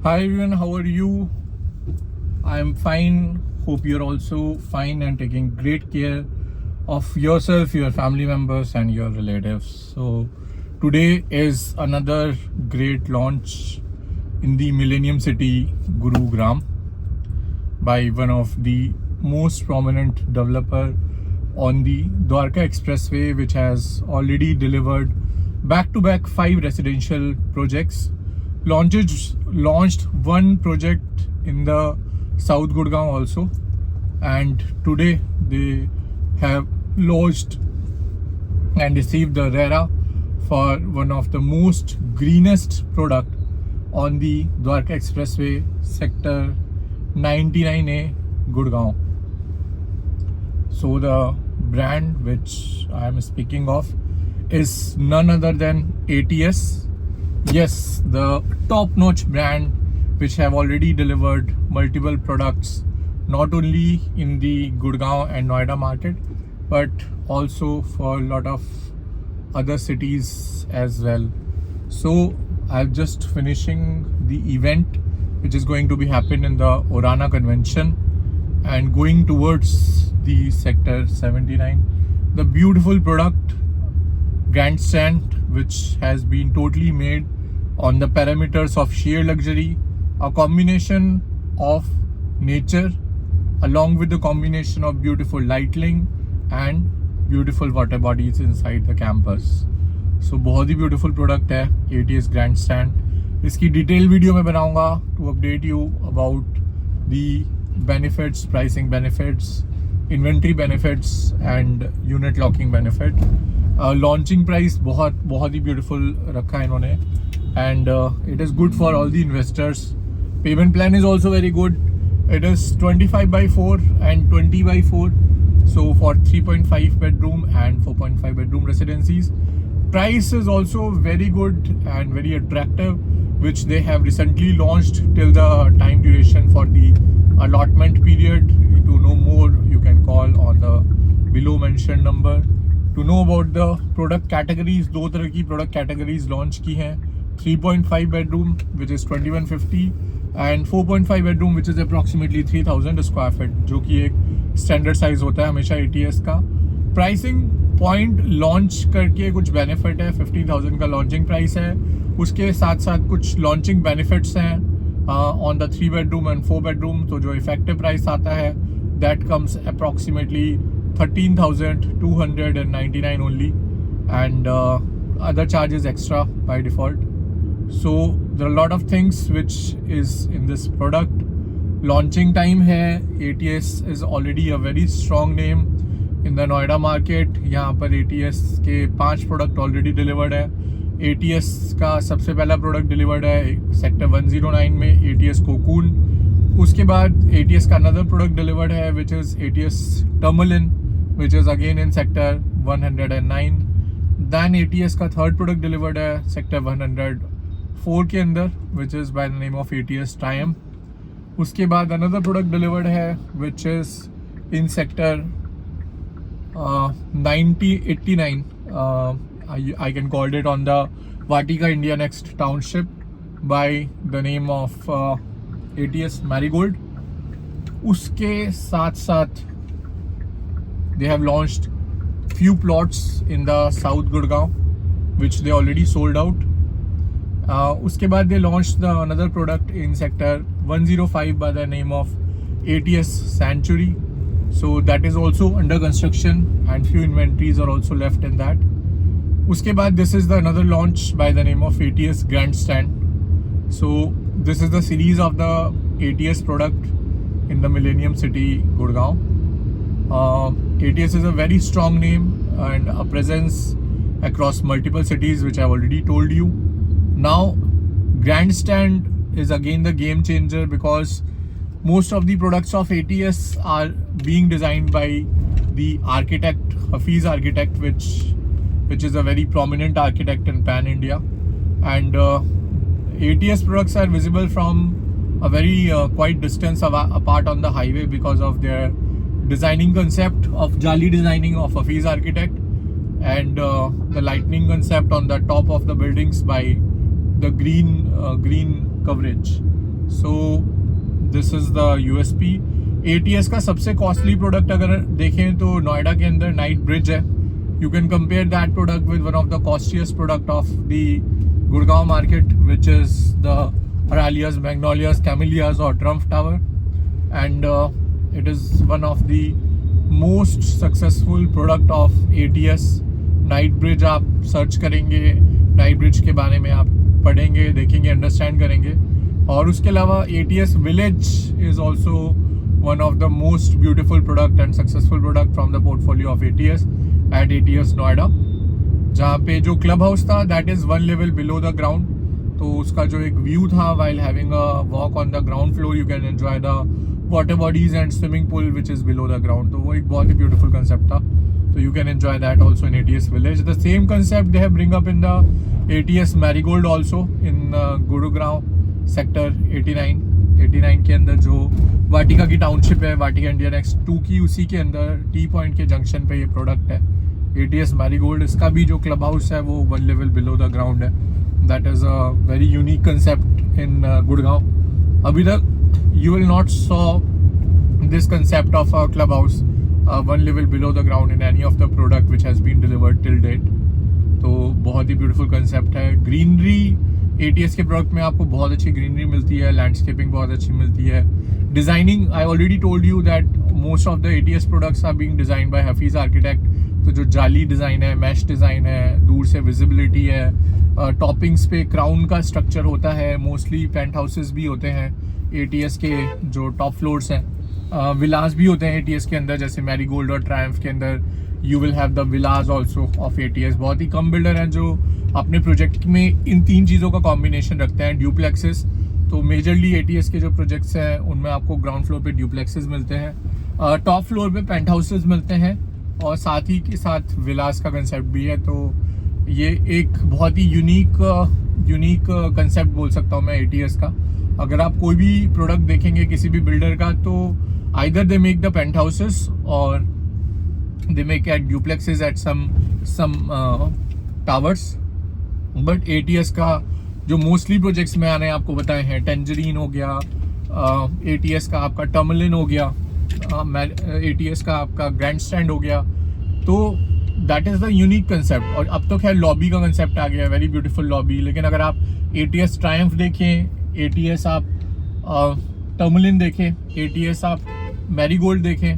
Hi everyone, how are you? I'm fine. Hope you're also fine and taking great care of yourself, your family members, and your relatives. So, today is another great launch in the Millennium City, Gurugram, by one of the most prominent developer on the Dwarka Expressway, which has already delivered back-to-back 5 residential projects. Launched one project in the South Gurgaon also, and today they have launched and received the RERA for one of the most greenest product on the Dwarka Expressway, sector 99A, Gurgaon. So the brand which I am speaking of is none other than ATS. Yes, the top-notch brand which have already delivered multiple products not only in the Gurgaon and Noida market but also for a lot of other cities as well. So I'm just finishing the event which is going to be happen in the Orana convention and going towards the sector 79. The beautiful product grandstand which has been totally made on the parameters of sheer luxury, a combination of nature along with the combination of beautiful lighting and beautiful water bodies inside the campus. So बहुत ही beautiful product है ATS grandstand. इसकी detail video मैं बनाऊंगा to update you about the benefits, pricing benefits, inventory benefits and unit locking benefit. Launching price बहुत ही beautiful रखा है इन्होंने, and it is good for all the investors. Payment plan is also very good. It is 25/4 and 20/4, so for 3.5 bedroom and 4.5 bedroom residencies. Price is also very good and very attractive, which they have recently launched till the time duration for the allotment period. To know more, you can call on the below mentioned number. To know about the product categories, दो तरह की product categories launch की हैं. 3.5 bedroom which is 2150 and 4.5 bedroom which is approximately 3000 square feet, जो कि एक standard size होता है हमेशा ATS का. Pricing point launch करके कुछ benefit है. 15,000 का launching price है. उसके साथ साथ कुछ launching benefits हैं on the 3 bedroom and 4 bedroom. तो जो effective price आता है that comes approximately 13,299 only, and other charges extra by default. So there are a lot of things which is in this product. Launching time है, ATS is already a very strong name in the Noida market. यहाँ पर ATS के 5 product already delivered है. ATS का सबसे पहला product delivered है sector 109 में, ATS Cocoon. उसके बाद ATS का another product delivered है which is ATS Tourmaline, which is again in sector 109. Then ATS का third product delivered है sector 104 के अंदर, which is by the name of ATS Triumph. उसके बाद another product delivered है which is in sector 89. I can call it on the Vatika India Next township by the name of ATS Marigold. उसके साथ साथ they have launched few plots in the South Gurgaon which they already sold out. उसके बाद they launched the another product in sector 105 by the name of ATS Sanctuary. So that is also under construction and few inventories are also left in that. उसके बाद this is the another launch by the name of ATS Grandstand. So this is the series of the ATS product in the Millennium City, Gurgaon. ATS is a very strong name and a presence across multiple cities, which I've already told you. Now, Grandstand is again the game changer because most of the products of ATS are being designed by the architect, Hafiz Architect, which is a very prominent architect in Pan India. And ATS products are visible from a very quite distance apart on the highway because of their designing concept of Jali designing of Hafiz Architect, and the lightning concept on the top of the buildings by the green coverage. So this is the USP। ATS का सबसे costly product अगर देखें तो नोएडा के अंदर Knight Bridge है। You can compare that product with one of the costliest product of the Gurgaon market, which is the Aralias, Magnolias, Camellias or Trump Tower, and it is one of the most successful product of ATS। Night bridge आप search करेंगे, night bridge के बारे में आप पढ़ेंगे, देखेंगे, understand करेंगे। और उसके अलावा ATS village is also one of the most beautiful product and successful product from the portfolio of ATS at ATS Noida, जहाँ पे जो क्लब हाउस था that is 1 level below the ground. तो उसका जो एक व्यू था while having a walk on the ground floor, you can enjoy the water bodies and swimming pool which is below the ground. तो वो एक बहुत ही ब्यूटीफुल कंसेप्ट था। तो you can enjoy that also in ATS Village. The same concept they have bring up in the ATS Marigold also in Gurugram sector 89 के अंदर जो वाटिका की टाउनशिप है, वाटिका इंडियन X2 की, उसी के अंदर टी पॉइंट के जंक्शन पे ये प्रोडक्ट है ATS Marigold। इसका भी जो क्लब हाउस है वो 1 लेवल बिलो द ग्राउंड है। That is a very unique concept in Gurgaon. अभी तक you will not saw this concept of a club house 1 level below the ground in any of the product which has been delivered till date। तो बहुत ही beautiful concept है। Greenery ATS के product में आपको बहुत अच्छी ग्रीनरी मिलती है, लैंडस्केपिंग बहुत अच्छी मिलती है। Designing, I already told you that most of the ATS products are being design by Hafeez architect. तो जो जाली डिज़ाइन है, मैश डिज़ाइन है, दूर से विजिबिलिटी है, टॉपिंग्स पे क्राउन का स्ट्रक्चर होता है, मोस्टली पेंट हाउसेस भी होते हैं ATS के जो टॉप फ्लोर्स हैं। विलास भी होते हैं ATS के अंदर, जैसे मैरीगोल्ड और ट्रायम्फ के अंदर you will have the Vilas also of ATS। बहुत ही कम बिल्डर हैं जो अपने प्रोजेक्ट में इन 3 चीज़ों का कॉम्बिनेशन रखते हैं। ड्यूप्लेक्सेस, तो मेजरली ATS के जो प्रोजेक्ट्स हैं उनमें आपको ग्राउंड फ्लोर पे ड्यूप्लेक्सेस मिलते हैं, टॉप फ्लोर पे पेंट हाउसेस मिलते हैं, और साथ ही के साथ विलास का कंसेप्ट भी है। तो ये एक बहुत ही यूनिक कंसेप्ट बोल सकता हूँ मैं ATS का। अगर आप कोई भी प्रोडक्ट देखेंगे किसी भी बिल्डर का, तो either they make the penthouses or they make at duplexes at some towers, but ATS का जो मोस्टली प्रोजेक्ट्स में आ रहे हैं आपको बताए हैं, टेंजरीन हो गया, ATS का आपका टर्मलिन हो गया, ATS का आपका ग्रैंड स्टैंड हो गया। तो that is the unique concept. और अब तो खैर लॉबी का कंसेप्ट आ गया है, वेरी ब्यूटीफुल लॉबी। लेकिन अगर आप ATS ट्रायम्फ देखें, ATS आप टर्मलिन देखें, ATS आप मैरीगोल्ड देखें,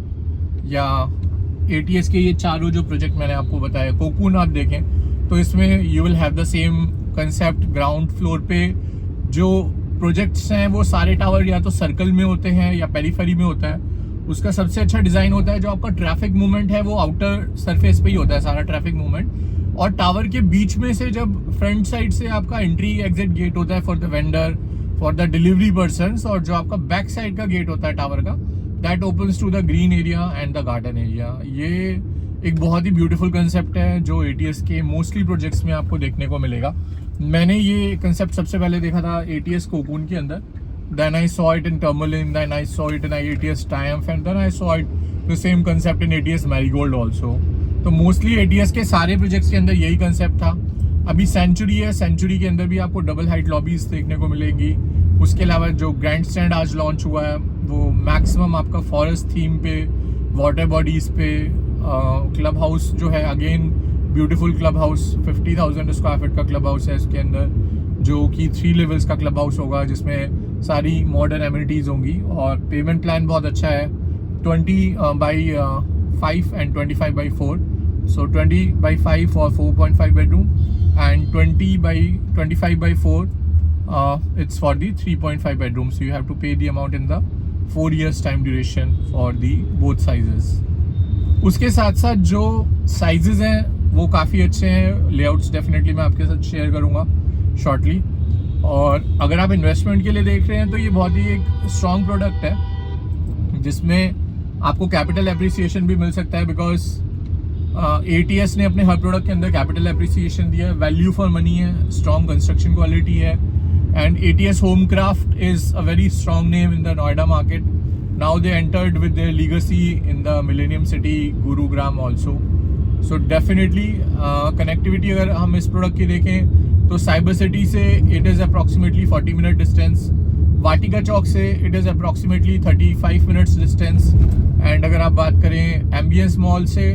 या ATS के ये चारों जो प्रोजेक्ट मैंने आपको बताया, कोकून आप देखें, तो इसमें you will have the same concept. Ground floor पे जो प्रोजेक्ट्स हैं वो सारे टावर या तो सर्कल में होते हैं या पेरीफेरी में होता है। उसका सबसे अच्छा डिज़ाइन होता है जो आपका ट्रैफिक मूवमेंट है वो आउटर सरफेस पे ही होता है, सारा ट्रैफिक मूवमेंट। और टावर के बीच में से जब फ्रंट साइड से आपका एंट्री एग्जिट गेट होता है for the vendor, for the delivery persons, और जो आपका बैक साइड का गेट होता है टावर का, that opens to the green area and the garden area. ये एक बहुत ही ब्यूटीफुल कंसेप्ट है जो ATS के मोस्टली प्रोजेक्ट्स में आपको देखने को मिलेगा। मैंने ये कंसेप्ट सबसे पहले देखा था ATS कोकून के अंदर, then I saw it in Tourmaline, then I saw it in ATS Triumph, and then I saw it the same concept in ATS Marigold also. तो मोस्टली ATS के सारे प्रोजेक्ट्स के अंदर यही कंसेप्ट था। अभी सेंचुरी है, सेंचुरी के अंदर भी आपको डबल हाइट लॉबीज देखने को मिलेंगी। उसके अलावा जो ग्रैंड स्टैंड आज लॉन्च हुआ है वो मैक्सिमम आपका फॉरेस्ट थीम पे, वाटर बॉडीज पे, क्लब हाउस जो है again beautiful club house, 50,000 square feet का क्लब हाउस है इसके अंदर, जो कि 3 लेवल्स का क्लब हाउस होगा जिसमें सारी मॉडर्न एमिनिटीज़ होंगी। और पेमेंट प्लान बहुत अच्छा है, 20/5 and 25/4। So 20/5 for 4.5 bedroom and 20/25/4 it's for the 3.5 bedroom. So you have to pay the amount in the 4 years time duration for the both sizes. उसके साथ साथ जो sizes हैं वो काफ़ी अच्छे हैं। लेआउट्स डेफिनेटली मैं आपके साथ शेयर करूँगा शॉर्टली। और अगर आप इन्वेस्टमेंट के लिए देख रहे हैं तो ये बहुत ही एक स्ट्रॉन्ग प्रोडक्ट है जिसमें आपको कैपिटल एप्रिसिएशन भी मिल सकता है, बिकॉज ATS ने अपने हर प्रोडक्ट के अंदर कैपिटल एप्रिसिएशन दिया है, वैल्यू फॉर मनी है, स्ट्रॉन्ग कंस्ट्रक्शन क्वालिटी है। And ATS Homecraft is a very strong name in the Noida market. Now they entered with their legacy in the millennium city Gurugram also. So definitely connectivity अगर हम इस product की देखें तो cyber city से it is approximately 40 minute distance, Vatika Chowk से it is approximately 35 minutes distance. And अगर आप बात करें एम्बियंस मॉल से,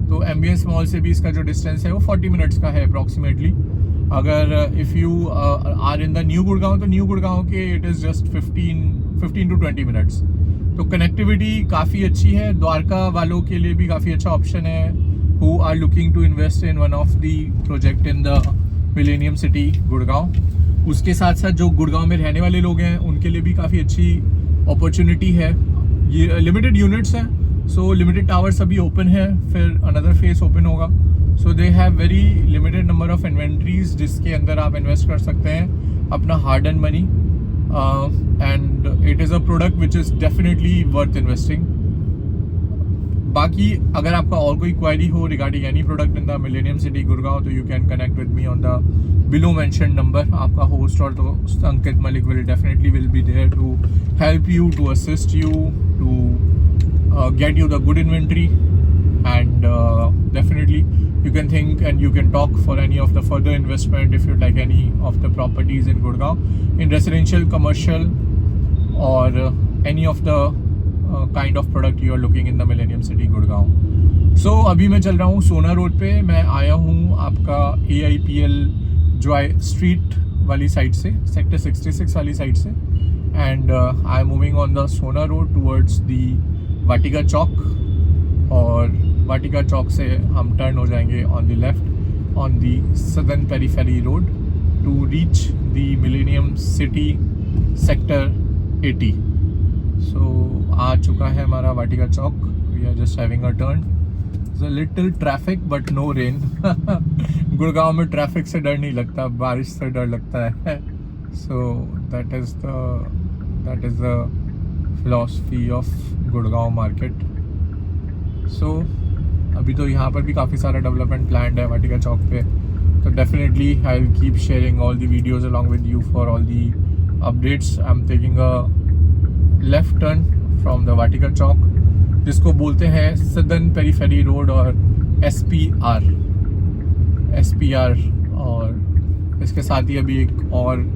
तो एम्बियंस मॉल से भी इसका जो डिस्टेंस है वो 40 मिनट्स का है अप्रॉक्सीमेटली। अगर if you are in the new Gurgaon, तो न्यू गुड़गांव के it is just 15 to 20 minutes. तो कनेक्टिविटी काफ़ी अच्छी है। द्वारका वालों के लिए भी काफ़ी अच्छा ऑप्शन है who are looking to invest in one of the project in the millennium city Gurgaon. उसके साथ साथ जो गुड़गांव में रहने वाले लोग हैं उनके लिए भी काफ़ी अच्छी अपॉर्चुनिटी है। ये लिमिटेड यूनिट्स हैं, सो लिमिटेड टावर्स अभी ओपन है, फिर अनदर फेस ओपन होगा। So they have very limited number of inventories जिसके अंदर आप इन्वेस्ट कर सकते हैं अपना hard earned money, and it is a product which is definitely worth investing. बाकी अगर आपका और कोई क्वेरी हो regarding any product in the millennium city Gurgaon, तो you can connect with me on the below mention number. आपका host और दोस्त Ankit Malik will be there to help you, to assist you, to get you the good inventory, and definitely you can think and you can talk for any of the further investment if you'd like any of the properties in Gurgaon in residential, commercial, or any of the kind of product you are looking in the Millennium City Gurgaon. So अभी मैं चल रहा हूँ सोना road पे। मैं आया हूँ आपका AIPL जॉय स्ट्रीट वाली साइड से, सेक्टर 66 वाली साइड से, and I am moving on the Sohna road towards the Vatika Chowk, और वाटिका चौक से हम टर्न हो जाएंगे on the left on the southern periphery road to reach the millennium city sector 80। So आ चुका है हमारा Vatika Chowk. We are just having a turn. A little traffic but no rain. Gurgaon में ट्रैफिक से डर नहीं लगता, बारिश से डर लगता है। So that is the philosophy of Gurgaon market. So अभी तो यहाँ पर भी काफ़ी सारा डेवलपमेंट प्लान्ड है वाटिका चौक पे, तो definitely I will keep sharing all the videos along with you for all the updates. I am taking a left turn from the Vatika Chowk, जिसको बोलते हैं सदर्न पेरीफेरी रोड और SPR। और इसके साथ ही अभी एक और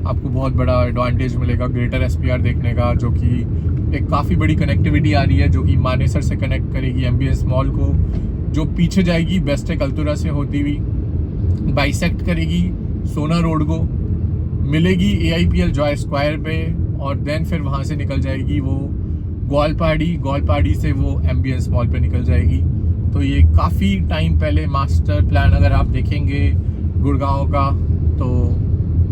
आपको बहुत बड़ा एडवांटेज मिलेगा ग्रेटर SPR देखने का, जो कि एक काफ़ी बड़ी कनेक्टिविटी आ रही है, जो कि मानेसर से कनेक्ट करेगी एम्बियंस मॉल को, जो पीछे जाएगी बेस्ट कल्तुरा से होती हुई, बाइसेक्ट करेगी सोना रोड को, मिलेगी AIPL जॉय स्क्वायर पे, और देन फिर वहाँ से निकल जाएगी वो ग्वालपाड़ी से वो एम्बियंस मॉल पे निकल जाएगी। तो ये काफ़ी टाइम पहले मास्टर प्लान अगर आप देखेंगे गुड़गांव का, तो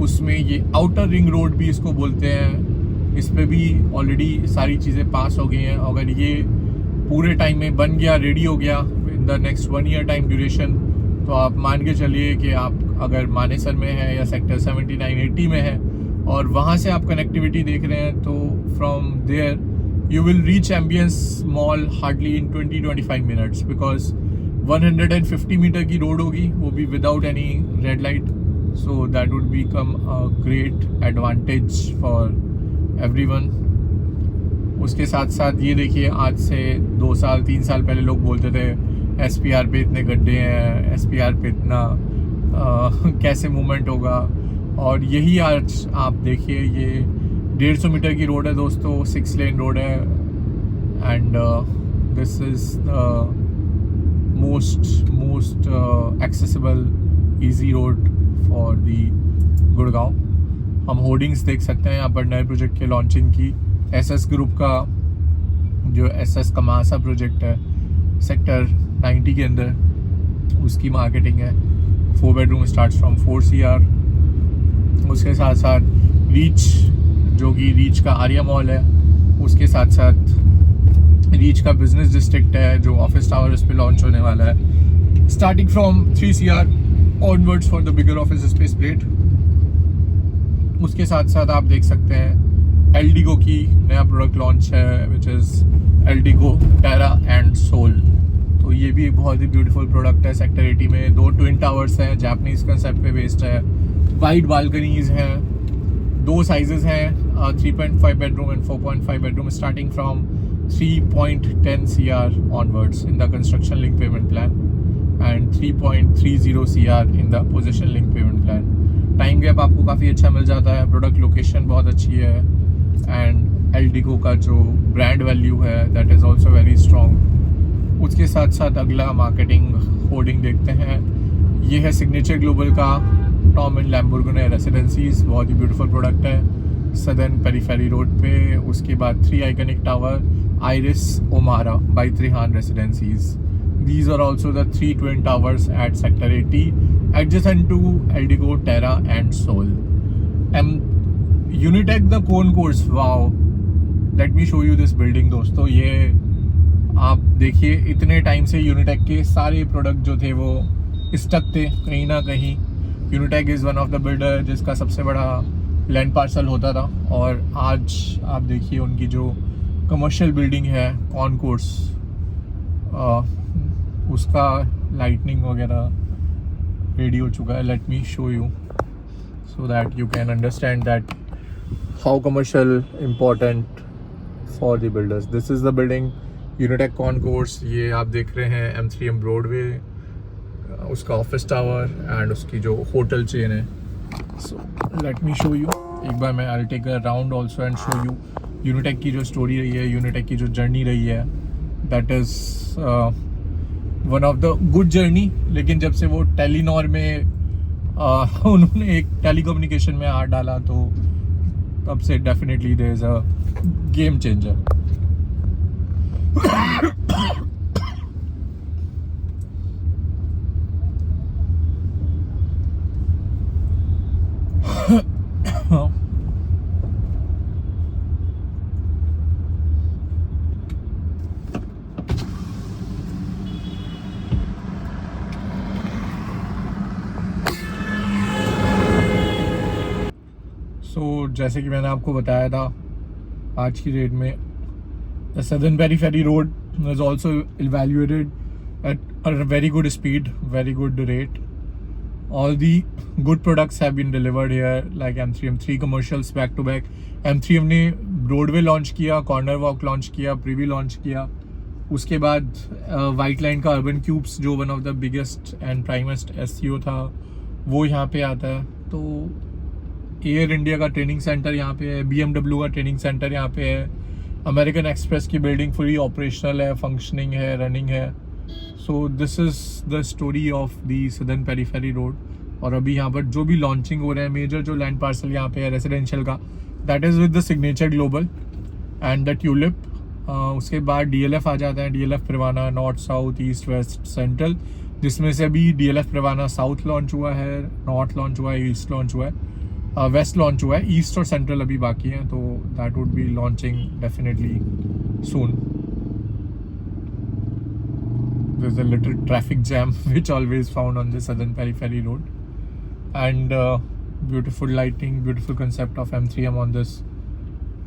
उसमें ये आउटर रिंग रोड भी इसको बोलते हैं, इस पर भी ऑलरेडी सारी चीज़ें पास हो गई हैं। अगर ये पूरे टाइम में बन गया, रेडी हो गया in the next 1 year time duration, तो आप मान के चलिए कि आप अगर मानेसर में है या सेक्टर 79-80 में है और वहाँ से आप कनेक्टिविटी देख रहे हैं, तो from there you will reach Ambience mall hardly in 20-25 minutes, because 150 meter की रोड होगी, वो भी without any red light. So that would become a great advantage for everyone. उसके साथ साथ ये देखिए, आज से 2 साल 3 साल पहले लोग बोलते थे SPR पे इतने गड्ढे हैं, SPR पे इतना कैसे मूवमेंट होगा, और यही आज आप देखिए ये 150 मीटर की रोड है दोस्तों, 6 लेन रोड है, and this is the most accessible easy road for the Gurgaon. हम होर्डिंग्स देख सकते हैं यहाँ पर नए प्रोजेक्ट के लॉन्चिंग की। SS ग्रुप का जो SS कमासा प्रोजेक्ट है सेक्टर 90 के अंदर, उसकी मार्केटिंग है। 4 bedroom स्टार्ट्स फ्रॉम 4 CR। उसके साथ साथ रीच, जो कि रीच का आर्या मॉल है, उसके साथ साथ रीच का बिजनेस डिस्ट्रिक्ट है जो ऑफिस टावर इस पर लॉन्च होने वाला है, starting from 3 CR onwards for the bigger office space plate. उसके साथ साथ आप देख सकते हैं एल्डिगो की नया प्रोडक्ट लॉन्च है, which is Eldeco Terra and Soul. तो ये भी एक बहुत ही ब्यूटीफुल प्रोडक्ट है। सेक्टर 80 में 2 ट्विन टावर्स हैं, जापानीज कंसेप्ट पे बेस्ड है, वाइड बालकनीज हैं, 2 साइजेस हैं, 3.5 bedroom and 4.5 bedroom, starting from 3.10 CR onwards in the construction link payment plan and 3.30 CR in the position link payment plan. Time gap आपको काफ़ी अच्छा मिल जाता है, प्रोडक्ट लोकेशन बहुत अच्छी है, एंड एल्डिको का जो ब्रांड वैल्यू है that is also very strong. उसके साथ साथ अगला मार्केटिंग होर्डिंग देखते हैं, ये है सिग्नेचर ग्लोबल का टॉम एंड लैम्बोर्गिनी रेसिडेंसीज, बहुत ही ब्यूटीफुल प्रोडक्ट है सदर्न पेरीफेरी रोड पे। उसके बाद 3 iconic tower Iris Omara by Trihan residencies, these are also the 3 twin towers at sector 80 adjacent to Eldigo, Terra and Sol. Unitech the concourse, wow, let me show you this building दोस्तों। ये आप देखिए, इतने time से यूनिटेक के सारे product जो थे वो स्टक थे कहीं ना कहीं। Unitech is one of the builder जिसका सबसे बड़ा लैंड पार्सल होता था, और आज आप देखिए उनकी जो कमर्शियल बिल्डिंग है कॉनकोर्स, उसका लाइटनिंग वगैरह रेडी हो चुका है। Late me show you so that you can understand that how commercial important for the builders. This is the building Unitech concourse. ये आप देख रहे हैं M3M ब्रॉडवे, उसका ऑफिस टावर एंड उसकी जो होटल चेन है। So let me show you, एक बार मैं I will take a round also and show you Unitech की जो स्टोरी रही है, यूनिटेक की जो जर्नी रही है, that is one of the good journey. लेकिन जब से वो टेलीनॉर में उन्होंने एक टेलीकम्युनिकेशन में हाथ डाला तो तब से definitely there is a game changer. जैसे कि मैंने आपको बताया था, आज की डेट में the southern periphery road was also evaluated at a very good speed, very good rate. All the good products have been delivered here, like M3M 3 commercials back to back. M3M ने Broadway launch किया, corner walk launch किया, Privi launch किया। उसके बाद white line का urban cubes जो one of the biggest and प्राइमेस्ट SEO था वो यहाँ पे आता है। तो एयर इंडिया का ट्रेनिंग सेंटर यहाँ पे है, BMW का ट्रेनिंग सेंटर यहाँ पे है, अमेरिकन एक्सप्रेस की बिल्डिंग फुली ऑपरेशनल है, फंक्शनिंग है, रनिंग है। So this is the story of the southern periphery road. और अभी यहाँ पर जो भी लॉन्चिंग हो रहे हैं, मेजर जो लैंड पार्सल यहाँ पे है रेजिडेंशियल का, that is with the signature global and the tulip. उसके बाद DLF आ जाता है, DLF Privana, north south east west central, जिसमें से अभी DLF प्रिवाना साउथ लॉन्च हुआ है, नॉर्थ लॉन्च हुआ है, ईस्ट लॉन्च हुआ है, वेस्ट लॉन्च हुआ है, ईस्ट और सेंट्रल अभी बाकी हैं। तो that would be launching definitely soon. There is a little traffic jam which always found on the southern periphery road and beautiful lighting, beautiful concept of M3M on this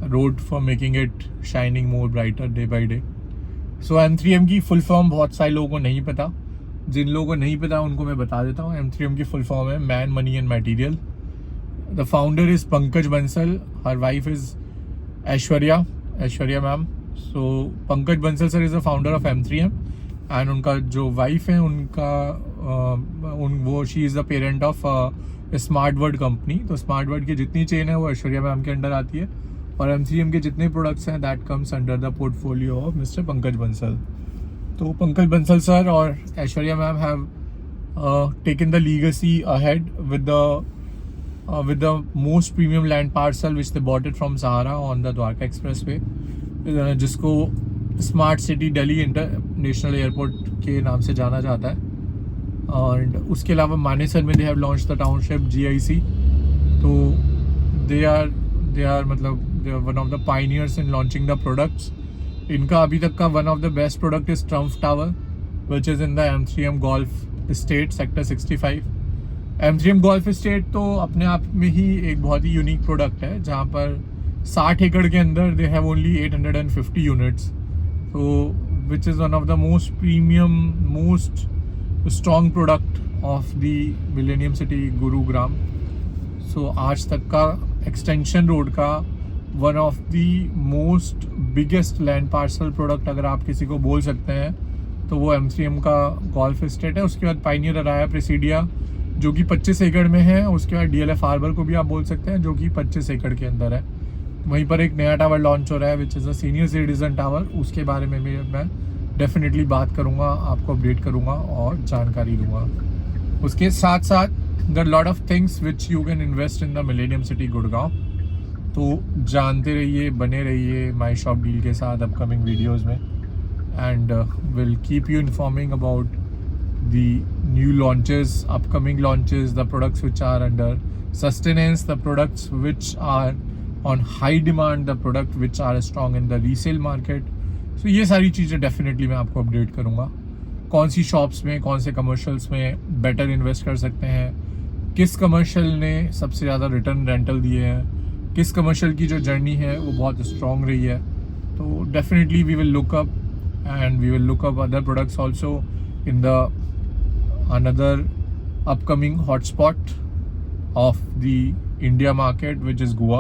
road for making it shining more brighter day by day. So M3M की full form बहुत सारे लोगों को नहीं पता, जिन लोगों को नहीं पता उनको मैं बता देता हूँ। M3M की फुल फॉर्म है man, money and material. The founder is Pankaj Bansal. Her wife is Aishwarya ma'am. So Pankaj Bansal sir is the founder of M3M and उनका जो wife है उनका वो she is the parent of smart word company. तो smart word की जितनी chain है वो ऐश्वर्या मैम के अंडर आती है, और M3M के जितने प्रोडक्ट्स हैं that comes under the portfolio of mister Pankaj Bansal. तो पंकज बंसल सर और Aishwarya ma'am have taken the legacy ahead with the most premium land parcel which they bought it from Sahara on the Dwarka Expressway, जिसको smart city Delhi international airport के नाम से जाना जाता है। और उसके अलावा मानेसर में they have launch the township GIC। तो दे आर मतलब they are one of the pioneers in launching the products. इनका अभी तक का one of the best product is Triumph tower which is in the M3M golf estate sector 65। M3M golf estate तो अपने आप में ही एक बहुत ही यूनिक प्रोडक्ट है, जहाँ पर 60 एकड़ के अंदर दे हैव ओनली 850 यूनिट्स, तो which is one of the most premium, most strong product of the millennium city Gurugram. So आज तक का एक्सटेंशन रोड का one of the most biggest land parcel product अगर आप किसी को बोल सकते हैं तो वो M3M का गोल्फ स्टेट है। उसके बाद पाइनियर अराया प्रेसिडिया जो कि 25 एकड़ में है। उसके बाद DLF हार्बर को भी आप बोल सकते हैं जो कि 25 एकड़ के अंदर है। वहीं पर एक नया टावर लॉन्च हो रहा है which is a senior citizen tower, उसके बारे में भी मैं डेफिनेटली बात करूँगा, आपको अपडेट करूँगा और जानकारी दूँगा। उसके साथ साथ the lot of things which you can invest in the millennium city Gurgaon. तो जानते रहिए, बने रहिए माई शॉप डील के साथ अपकमिंग वीडियोज़ में, and will keep you informing about the new launches, upcoming launches, the products which are under sustenance, the products which are on high demand, the product which are strong in the resale market. So ये सारी चीज़ें definitely मैं आपको update करूँगा। कौन सी shops में, कौन से कमर्शियल्स में बेटर इन्वेस्ट कर सकते हैं, किस कमर्शियल ने सबसे ज़्यादा रिटर्न रेंटल दिए हैं, किस कमर्शियल की जो जर्नी है वो बहुत स्ट्रॉन्ग रही है। तो definitely we will look up and we will look up other products also in the another upcoming hotspot of the India market which is Goa।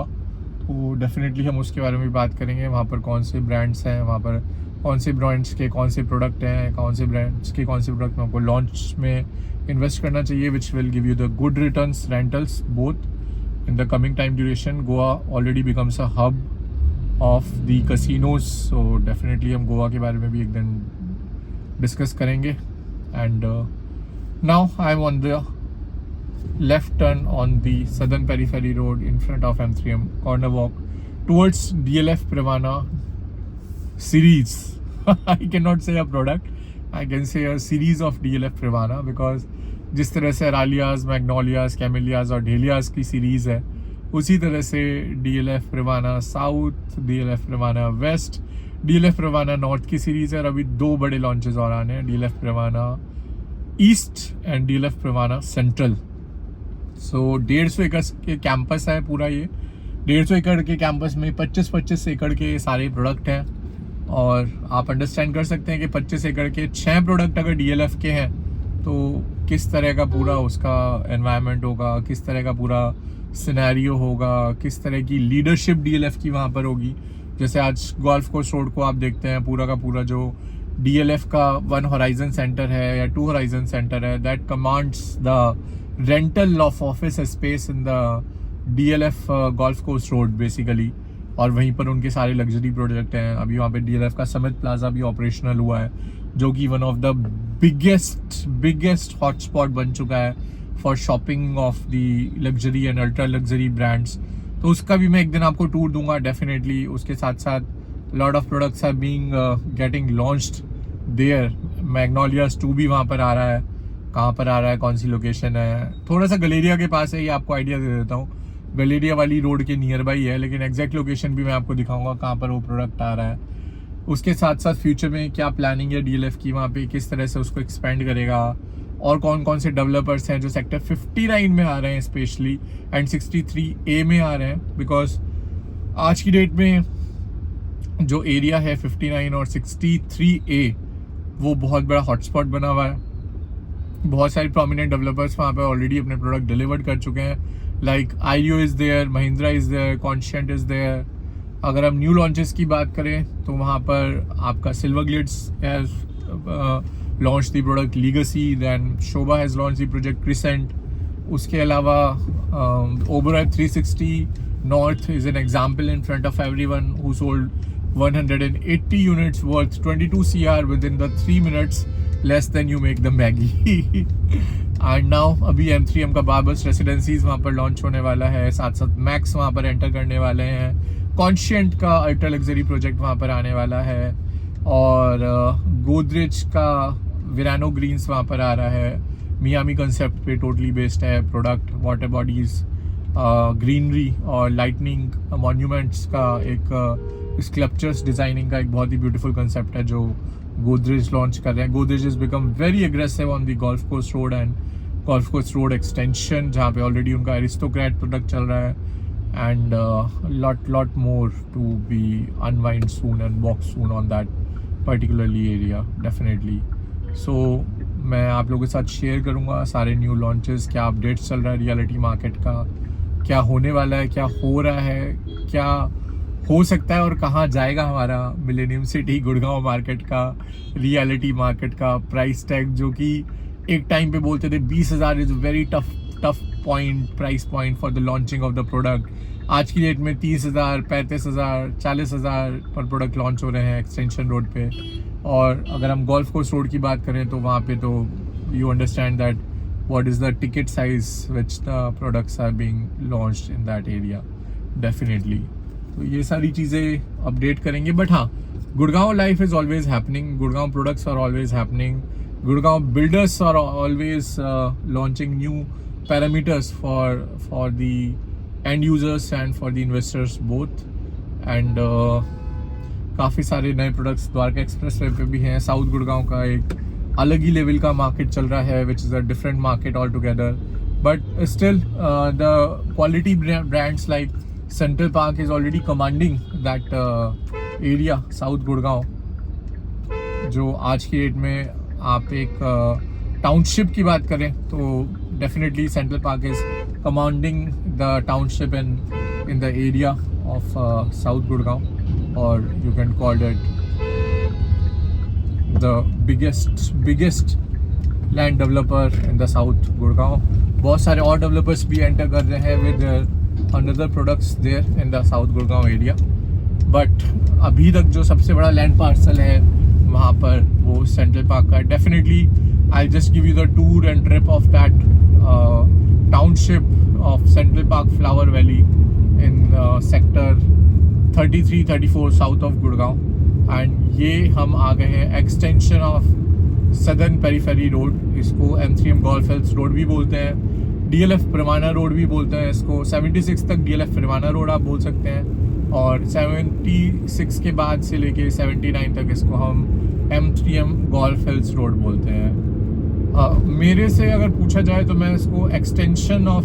तो डेफिनेटली हम उसके बारे में भी बात करेंगे, वहाँ पर कौन से ब्रांड्स हैं, वहाँ पर कौन से ब्रांड्स के कौन से प्रोडक्ट हैं, कौन से ब्रांड्स के कौन से प्रोडक्ट में आपको लॉन्च में इन्वेस्ट करना चाहिए which will give you the good returns rentals both in the coming time duration. Goa already becomes a hub of the casinos, so definitely हम गोवा के बारे में भी एक दिन डिस्कस करेंगे। And now I'm on the left turn on the Southern Periphery Road in front of M3M corner walk towards DLF Privana series। I cannot say a product, I can say a series of DLF Privana because जिस तरह से रालियाज, मैग्नोलियाज, कैमेलियाज और ढेलियाज की series है, उसी तरह से DLF Privana south, DLF Privana west, DLF Privana north की सीरीज़ है। और अभी 2 बड़े लॉन्चेस और आने हैं, DLF Privana east and DLF Privana central. So 150 एकड़ के कैंपस है पूरा। ये 150 एकड़ के कैंपस में 25-25 एकड़ के सारे प्रोडक्ट हैं, और आप अंडरस्टैंड कर सकते हैं कि 25 एकड़ के 6 प्रोडक्ट अगर DLF के हैं तो किस तरह का पूरा उसका एनवायरनमेंट होगा, किस तरह का पूरा सिनेरियो होगा, किस तरह की लीडरशिप DLF की वहाँ पर होगी। जैसे आज गोल्फ कोर्स रोड को आप देखते हैं, पूरा का पूरा जो DLF का 1 होराइजन सेंटर है या 2 होराइजन सेंटर है, that commands the rental of office space in the DLF golf course road basically. और वहीं पर उनके सारे लग्जरी प्रोजेक्ट हैं। अभी वहाँ पे DLF का समिट प्लाजा भी ऑपरेशनल हुआ है, जो कि one of the biggest hotspot बन चुका है for shopping of the luxury and ultra luxury brands. तो उसका भी मैं एक दिन आपको टूर दूंगा डेफिनेटली। उसके साथ साथ lot of products are being getting launched there. Magnolias 2 भी वहाँ पर आ रहा है, कहाँ पर आ रहा है, कौन सी लोकेशन है, थोड़ा सा गलेरिया के पास है, ये आपको आइडिया दे देता हूँ। गलेरिया वाली रोड के नियर बाई है, लेकिन एग्जैक्ट लोकेशन भी मैं आपको दिखाऊंगा कहाँ पर वो प्रोडक्ट आ रहा है। उसके साथ साथ फ्यूचर में क्या प्लानिंग है DLF की, वहाँ पे किस तरह से उसको एक्सपेंड करेगा, और कौन कौन से डेवलपर्स हैं जो सेक्टर 59 में आ रहे हैं स्पेशली एंड 63A में आ रहे हैं। बिकॉज आज की डेट में जो एरिया है 59 और 63A वो बहुत बड़ा हॉटस्पॉट बना हुआ है। बहुत सारे प्रोमिनेंट डेवलपर्स वहाँ पे ऑलरेडी अपने प्रोडक्ट डिलीवर कर चुके हैं, like Ireo is there, Mahindra is there, Conscient is there. अगर हम न्यू लॉन्चेस की बात करें तो वहाँ पर आपका silver Glitz has launch the product Legacy, then Sobha has launch the project Crescent. उसके अलावा Oberoi 360 north is an example in front of everyone who sold 180 units worth 22 CR within the 3 minutes less than you make the Maggie। and now अभी M3M का Babar's residencies वहाँ पर launch होने वाला है, साथ साथ मैक्स वहाँ पर एंटर करने वाले हैं, कॉन्शियंट का अल्ट्रा लग्जरी प्रोजेक्ट वहाँ पर आने वाला है, और गोदरेज का विरानो ग्रीन्स वहाँ पर आ रहा है। मियामी कंसेप्ट पे टोटली बेस्ड है प्रोडक्ट, वाटर बॉडीज, ग्रीनरी और लाइटनिंग मॉन्यूमेंट्स का एक स्कल्पचर्स डिजाइनिंग का एक बहुत ही ब्यूटीफुल कंसेप्ट है जो गोदरेज लॉन्च कर रहे हैं। Godrej is become very aggressive on the golf course road and golf course road extension, जहाँ पे ऑलरेडी उनका एरिस्टोक्रेट प्रोडक्ट चल रहा है, and lot more to be unwind soon and walk soon on that particularly area definitely। so मैं आप लोगों के साथ शेयर करूँगा सारे न्यू लॉन्चेस, क्या अपडेट्स चल रहा है रियलिटी मार्केट का, क्या होने वाला है, क्या हो रहा है, क्या हो सकता है और कहाँ जाएगा हमारा मिलेनियम सिटी गुड़गांव मार्केट का, रियलिटी मार्केट का प्राइस टैग, जो कि एक टाइम पे बोलते थे 20,000 is very tough point, price point for the launching of the product. आज की डेट में 30,000, 35,000, 40,000 पर प्रोडक्ट लॉन्च हो रहे हैं एक्सटेंशन रोड पे। और अगर हम गोल्फ कोर्स रोड की बात करें तो वहाँ पे तो you understand that what is the ticket size which the products are being launched in that area definitely। तो ये सारी चीज़ें अपडेट करेंगे। बट हाँ, Gurgaon life is always happening, Gurgaon products are always happening, Gurgaon builders are always launching new parameters for the end users and for the investors both. And काफ़ी सारे नए products Dwarka express way पे भी हैं। साउथ गुड़गांव का एक अलग ही लेवल का मार्केट चल रहा है which is a different market all together. But still the quality brands like central Park is already commanding that area south Gurgaon, जो आज की डेट में आप एक टाउनशिप की बात करें तो definitely Central Park is commanding the township in the area of south Gurgaon, और you can call it the biggest land developer in the South Gurgaon। बहुत सारे और डेवलपर्स भी एंटर कर रहे हैं with another products there in the South Gurgaon area। But अभी तक जो सबसे बड़ा लैंड पार्सल है वहाँ पर वो सेंट्रल पार्क का। Definitely I just give you the tour and trip of that township of central park flower valley in sector 33-34 south of Gurgaon. And ये हम आ गए हैं extension of southern periphery road, इसको M3M गोल्फ हिल्स रोड भी बोलते हैं, DLF परवाना road भी बोलते हैं इसको। 76 तक DLF परवाना रोड आप बोल सकते हैं, और 76 के बाद से लेके 79 तक इसको हम M3M गोल्फ हिल्स रोड बोलते हैं। मेरे से अगर पूछा जाए तो मैं इसको extension of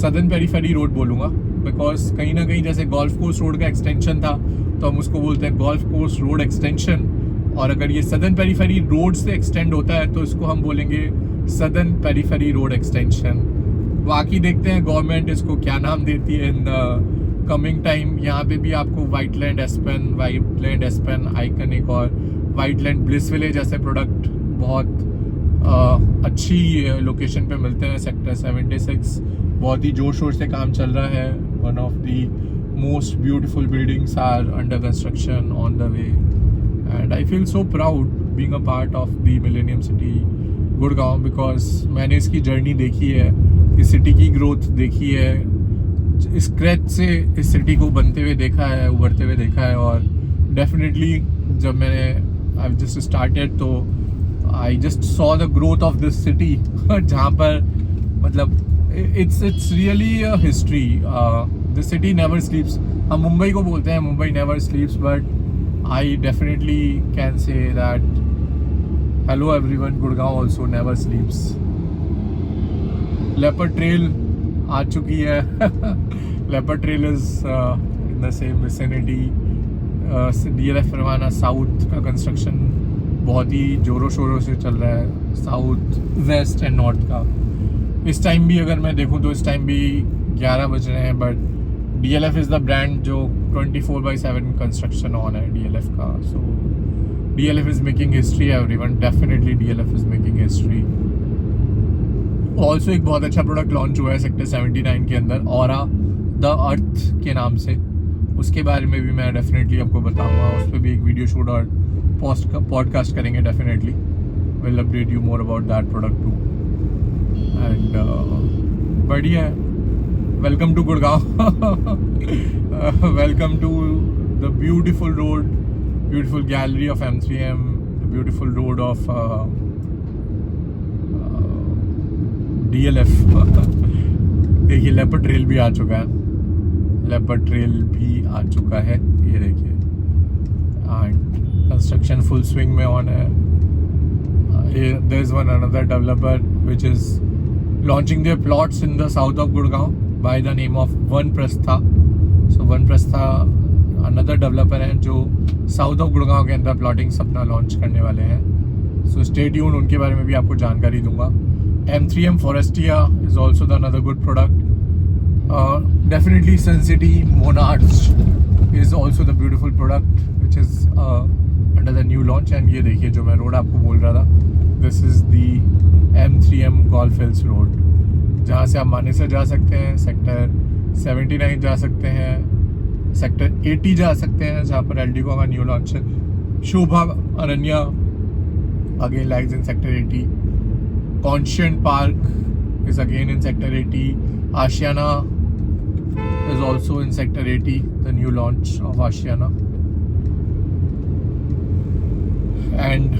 southern periphery road बोलूँगा, बिकॉज कहीं ना कहीं जैसे गोल्फ कोर्स रोड का एक्सटेंशन था तो हम उसको बोलते हैं गोल्फ कोर्स रोड एक्सटेंशन, और अगर ये सदर्न पेरीफेरी रोड से एक्सटेंड होता है तो इसको हम बोलेंगे सदर्न पेरीफेरी रोड एक्सटेंशन। बाकी देखते हैं गवर्नमेंट इसको क्या नाम देती है इन द कमिंग टाइम। यहाँ पे भी आपको वाइटलैंड एस्पेन आइकनिक और वाइटलैंड ब्लिस विलेज जैसे प्रोडक्ट बहुत अच्छी लोकेशन पे मिलते हैं। सेक्टर 76 बहुत ही जोर शोर से काम चल रहा है। One of the most beautiful buildings are under construction on the way, and I feel so proud being a part of the Millennium City Gurgaon because मैंने इसकी जर्नी देखी है, इस सिटी की ग्रोथ देखी है, इस स्क्रैच से इस सिटी को बनते हुए देखा है, उभरते हुए देखा है। और डेफिनेटली जब मैंने आई जस्ट स्टार्टेड तो I just saw the growth of this city जहाँ पर मतलब it's really a history। The city never sleeps। हम मुंबई को बोलते हैं Mumbai never sleeps, but I definitely can say that hello everyone, Gurgaon also never sleeps। Leopard Trail आ चुकी है Leopard Trail is in the same vicinity। DLF Parwana south का construction बहुत ही जोरों शोरों से चल रहा है, साउथ वेस्ट एंड नॉर्थ का। इस टाइम भी अगर मैं देखूं तो इस टाइम भी 11 बज रहे हैं, but DLF is the brand जो 24/7 कंस्ट्रक्शन ऑन है DLF का। सो DLF is making history everyone, definitely DLF is making history. Also एक बहुत अच्छा प्रोडक्ट लॉन्च हुआ है सेक्टर 79 के अंदर, ऑरा द अर्थ के नाम से। उसके बारे में भी मैं डेफिनेटली आपको बताऊंगा, उस पर भी एक वीडियो शूट और पॉडकास्ट करेंगे definitely. Will update you more about that product too. And बढ़िया है, welcome to Gurgaon welcome to the beautiful road, beautiful gallery of M3M, the beautiful road of DLF देखिए लेपर्ड ट्रेल भी आ चुका है, leopard trail भी आ चुका है, ये देखिए। एंड कंस्ट्रक्शन फुल स्विंग में ऑन है। There is one another developer which is launching their plots in the south of Gurgaon by the name of One Prastha। So One Prastha another developer है जो south of Gurgaon के अंदर plottings अपना launch करने वाले हैं। So stay tune, उनके बारे में भी आपको जानकारी दूंगा। M3M Forestia is also another good product। Definitely Sun City Monarch is also the beautiful product which is under the new launch। and ये देखिए जो मैं रोड आपको बोल रहा था, this is the M3M Golf Hills Road, जहाँ से आप मानेसर जा सकते हैं, सेक्टर 79 जा सकते हैं, सेक्टर 80 जा सकते हैं जहाँ पर एल्डिको का न्यू लॉन्च है। Sobha Aranya again lies in sector 80, Conscient park is again in sector 80, Ashiana is also in sector 80, the new launch of Ashiana, and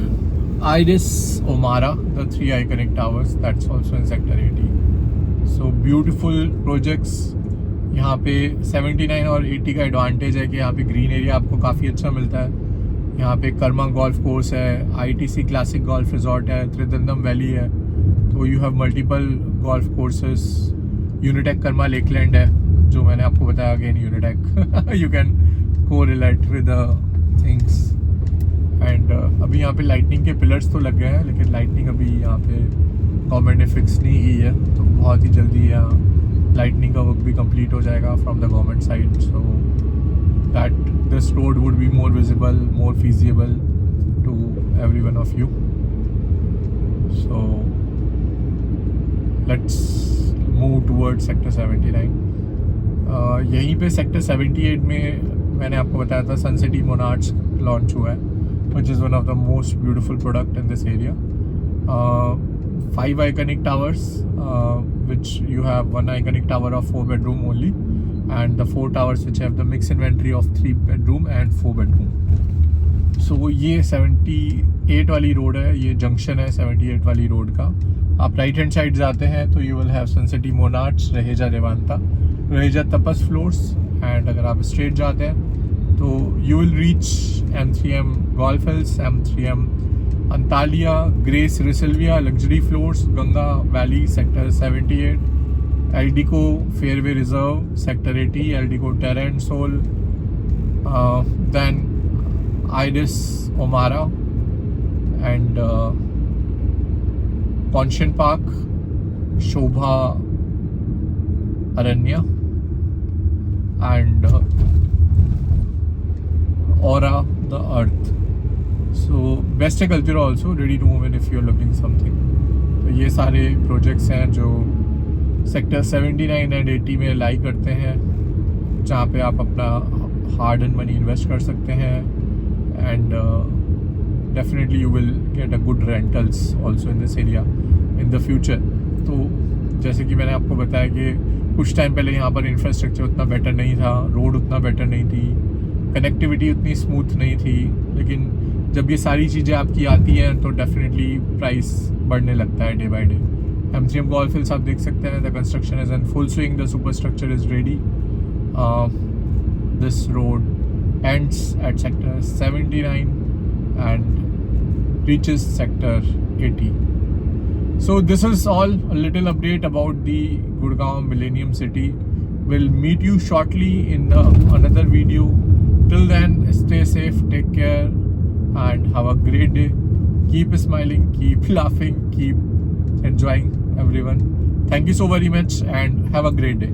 Iris Omara, the 3 iconic towers, that's also in sector 80. So beautiful projects. यहाँ पे 79 और 80 का advantage है कि यहाँ पे green area आपको काफ़ी अच्छा मिलता है। यहाँ पे कर्मा गोल्फ कोर्स है, ITC क्लासिक गोल्फ रिजॉर्ट है, त्रिदंदम वैली है, तो you have multiple golf courses. Unitech Karma Lakeland है जो मैंने आपको बताया, again Unitech you can correlate with things. And अभी यहाँ पे लाइटनिंग के पिलर्स तो लग गए हैं, लेकिन लाइटनिंग अभी यहाँ पे गवर्नमेंट ने फिक्स नहीं की है, तो बहुत ही जल्दी यहाँ लाइटनिंग का वर्क भी कंप्लीट हो जाएगा from the government side, so that this road would be more visible, more feasible to every one of you. So let's move toward sector 79। यहीं पे सेक्टर 78 में मैंने आपको बताया था सनसिटी मोनार्च लॉन्च हुआ है, which is one of the most beautiful product in this area. 5 iconic towers, which you have 1 iconic tower of 4 bedroom only, and the 4 towers which have the mixed inventory of 3 bedroom and 4 bedroom. So ये 78 वाली road है, ये junction है 78 वाली road का। आप right hand side जाते हैं तो you will have Suncity Monarch, Raheja Revanta, Raheja Tapas floors, and अगर आप स्ट्रेट जाते हैं तो you will reach M3M golf hills, M3M Antalya, Grace रिसिल्विया luxury floors, Ganga valley sector 78, Eldeco fairway reserve sector 80, Eldeco Terra and Soul, then आइरिस ओमारा and Conscient park, Sobha Aranya and Aura the Earth. So Best Cultura also ready to move in if you are looking something. तो ये सारे projects हैं जो sector 79 and 80 में लाई करते हैं, जहाँ पे आप अपना हार्ड एंड मनी इन्वेस्ट कर सकते हैं, and definitely you will get a good rentals also in this area in the future. तो जैसे कि मैंने आपको बताया कि कुछ टाइम पहले यहाँ पर इंफ्रास्ट्रक्चर उतना बेटर नहीं था, रोड उतना बेटर नहीं थी, कनेक्टिविटी उतनी स्मूथ नहीं थी, लेकिन जब ये सारी चीज़ें आपकी आती हैं तो डेफिनेटली प्राइस बढ़ने लगता है day by day. M3M golf hills आप देख सकते हैं, the construction is in full swing, the super structure is ready. This road ends at sector 79 and reaches sector 80. So this is all a little update about the Gurgaon Millennium City. We'll meet you shortly in another video. Till then, stay safe, take care, and have a great day. Keep smiling, keep laughing, keep enjoying everyone. Thank you so very much and have a great day.